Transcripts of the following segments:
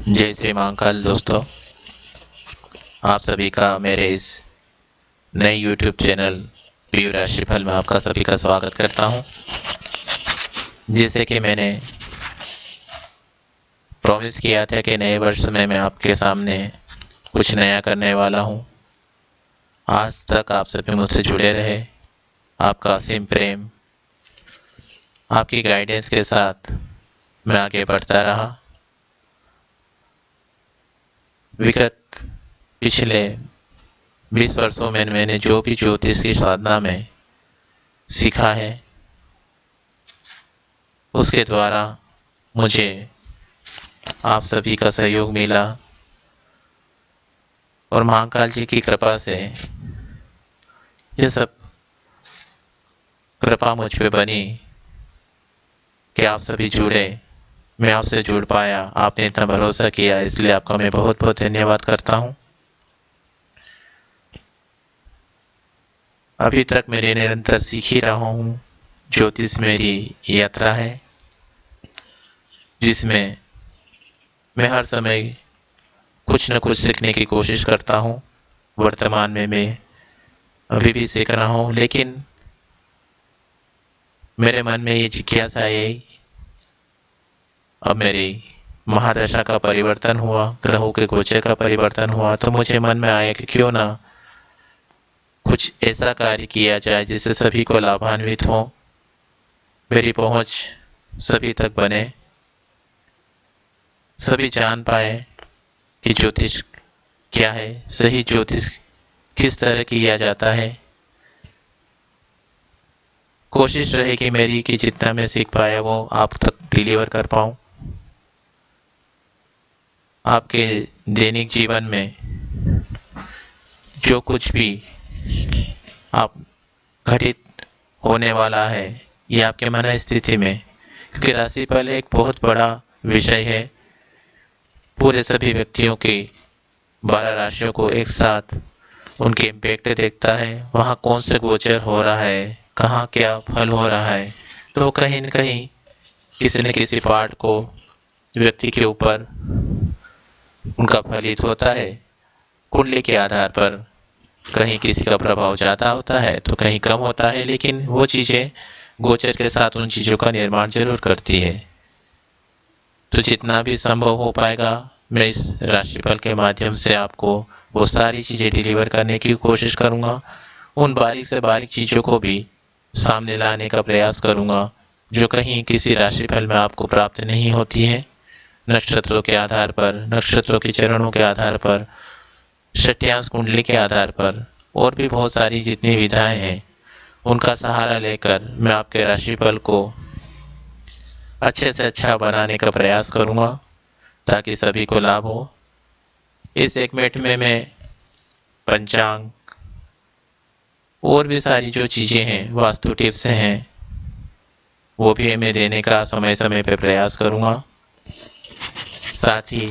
जय श्री महाकाल दोस्तों, आप सभी का मेरे इस नए YouTube चैनल पीयू राशिफल में आपका सभी का स्वागत करता हूं। जैसे कि मैंने प्रॉमिस किया था कि नए वर्ष में मैं आपके सामने कुछ नया करने वाला हूं। आज तक आप सभी मुझसे जुड़े रहे, आपका असीम प्रेम, आपकी गाइडेंस के साथ मैं आगे बढ़ता रहा। विगत पिछले 20 वर्षों में मैंने जो भी ज्योतिष की साधना में सीखा है, उसके द्वारा मुझे आप सभी का सहयोग मिला और महाकाल जी की कृपा से ये सब कृपा मुझ पे बनी कि आप सभी जुड़े, मैं आपसे जुड़ पाया, आपने इतना भरोसा किया, इसलिए आपका मैं बहुत बहुत धन्यवाद करता हूँ। अभी तक मेरे निरंतर सीख ही रहा हूँ। ज्योतिष मेरी यात्रा है जिसमें मैं हर समय कुछ न कुछ सीखने की कोशिश करता हूँ। वर्तमान में मैं अभी भी सीख रहा हूँ, लेकिन मेरे मन में ये जिज्ञासा आई। अब मेरी महादशा का परिवर्तन हुआ, ग्रहों के गोचर का परिवर्तन हुआ, तो मुझे मन में आया कि क्यों ना कुछ ऐसा कार्य किया जाए जिससे सभी को लाभान्वित हो, मेरी पहुंच सभी तक बने, सभी जान पाए कि ज्योतिष क्या है, सही ज्योतिष किस तरह किया जाता है। कोशिश रहेगी मेरी कि जितना मैं सीख पाया वो आप तक डिलीवर कर पाऊं। आपके दैनिक जीवन में जो कुछ भी आप घटित होने वाला है, ये आपके मन स्थिति में, क्योंकि राशिफल एक बहुत बड़ा विषय है, पूरे सभी व्यक्तियों की 12 राशियों को एक साथ उनके इम्पैक्ट देखता है। वहाँ कौन से गोचर हो रहा है, कहाँ क्या फल हो रहा है, तो कहीं न कहीं किसी न किसी पार्ट को व्यक्ति के ऊपर उनका फलित होता है। कुंडली के आधार पर कहीं किसी का प्रभाव ज़्यादा होता है तो कहीं कम होता है, लेकिन वो चीज़ें गोचर के साथ उन चीज़ों का निर्माण जरूर करती है। तो जितना भी संभव हो पाएगा मैं इस राशिफल के माध्यम से आपको वो सारी चीज़ें डिलीवर करने की कोशिश करूँगा। उन बारीक से बारीक चीज़ों को भी सामने लाने का प्रयास करूँगा जो कहीं किसी राशिफल में आपको प्राप्त नहीं होती है। नक्षत्रों के आधार पर, नक्षत्रों के चरणों के आधार पर, षट्यांश कुंडली के आधार पर और भी बहुत सारी जितनी विधाएं हैं, उनका सहारा लेकर मैं आपके राशिफल को अच्छे से अच्छा बनाने का प्रयास करूंगा ताकि सभी को लाभ हो। इस सेगमेंट में मैं पंचांग और भी सारी जो चीजें हैं, वास्तु टिप्स हैं, वो भी मैं देने का समय समय पे प्रयास करूंगा। साथ ही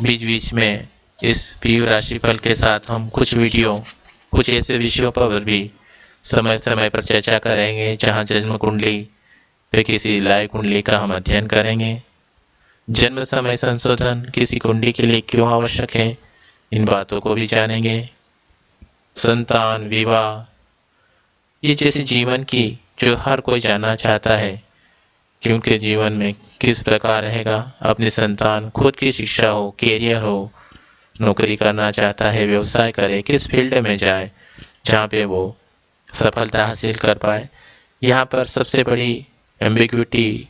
बीच बीच में इस पीयू राशिफल के साथ हम कुछ वीडियो, कुछ ऐसे विषयों पर भी समय समय पर चर्चा करेंगे जहां जन्म कुंडली पे किसी लाइव कुंडली का हम अध्ययन करेंगे। जन्म समय संशोधन किसी कुंडली के लिए क्यों आवश्यक है, इन बातों को भी जानेंगे। संतान, विवाह, ये जैसे जीवन की जो हर कोई जानना चाहता है कि उनके जीवन में किस प्रकार रहेगा। अपनी संतान, खुद की शिक्षा हो, कैरियर हो, नौकरी करना चाहता है, व्यवसाय करे, किस फील्ड में जाए जहाँ पे वो सफलता हासिल कर पाए। यहाँ पर सबसे बड़ी एम्बिग्विटी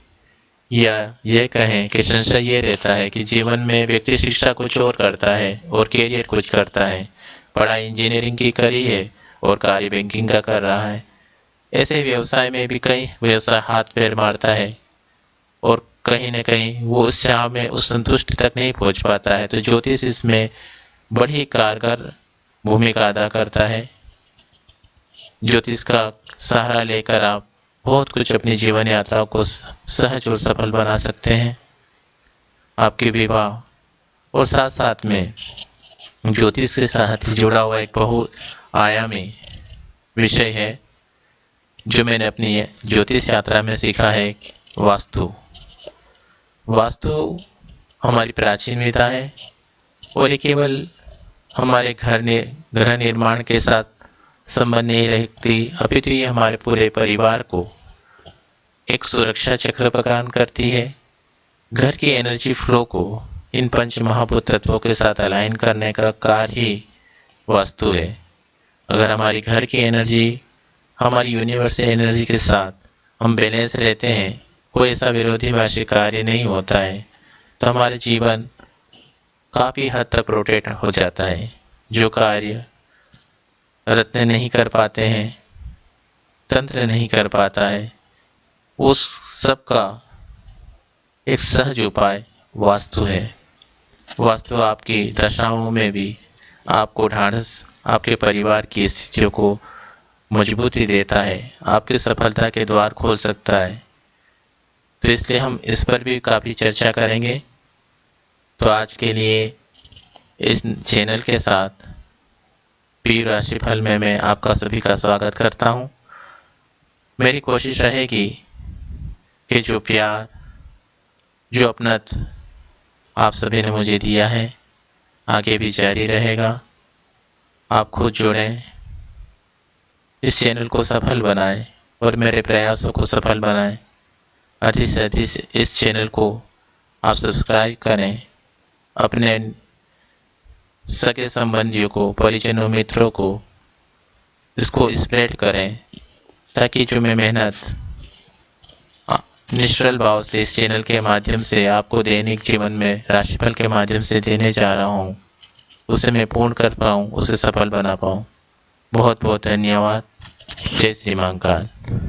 या यह कहें कि संशय ये रहता है कि जीवन में व्यक्ति शिक्षा कुछ और करता है और कैरियर कुछ करता है। पढ़ाई इंजीनियरिंग की करी है और कार्य बैंकिंग का कर रहा है। ऐसे व्यवसाय में भी कई व्यवसाय हाथ पैर मारता है और कहीं न कहीं वो उस चाह में उस संतुष्टि तक नहीं पहुंच पाता है। तो ज्योतिष इसमें बड़ी कारगर भूमिका अदा करता है। ज्योतिष का सहारा लेकर आप बहुत कुछ अपनी जीवन यात्रा को सहज और सफल बना सकते हैं। आपके विवाह और साथ साथ में ज्योतिष के साथ जुड़ा हुआ एक बहुआयामी विषय है जो मैंने अपनी ज्योतिष यात्रा में सीखा है, वास्तु। वास्तु हमारी प्राचीन विधा है और ये केवल हमारे गृह निर्माण के साथ संबंध नहीं रखती, अपितु ये हमारे पूरे परिवार को एक सुरक्षा चक्र प्रदान करती है। घर की एनर्जी फ्लो को इन पंच महाभूत तत्वों के साथ अलाइन करने का कार्य ही वास्तु है। अगर हमारी घर की एनर्जी हमारी यूनिवर्सल एनर्जी के साथ हम बैलेंस रहते हैं, कोई ऐसा विरोधाभासी कार्य नहीं होता है, तो हमारे जीवन काफ़ी हद तक रोटेट हो जाता है। जो कार्य रत्न नहीं कर पाते हैं, तंत्र नहीं कर पाता है, उस सब का एक सहज उपाय वास्तु है। वास्तु आपकी दशाओं में भी आपको ढाढ़स, आपके परिवार की स्थितियों को मजबूती देता है, आपकी सफलता के द्वार खोल सकता है। तो इसलिए हम इस पर भी काफ़ी चर्चा करेंगे। तो आज के लिए इस चैनल के साथ पी राशिफल में मैं आपका सभी का स्वागत करता हूं। मेरी कोशिश रहेगी कि जो प्यार, जो अपनत्व आप सभी ने मुझे दिया है, आगे भी जारी रहेगा। आप खुद जुड़ें, इस चैनल को सफल बनाएं और मेरे प्रयासों को सफल बनाएं। अधिक से अधिक इस चैनल को आप सब्सक्राइब करें, अपने सगे संबंधियों को, परिजनों, मित्रों को इसको स्प्रेड करें, ताकि जो मैं मेहनत निश्चल भाव से इस चैनल के माध्यम से आपको दैनिक जीवन में राशिफल के माध्यम से देने जा रहा हूँ, उसे मैं पूर्ण कर पाऊँ, उसे सफल बना पाऊँ। बहुत बहुत धन्यवाद। जय श्री महाकाल।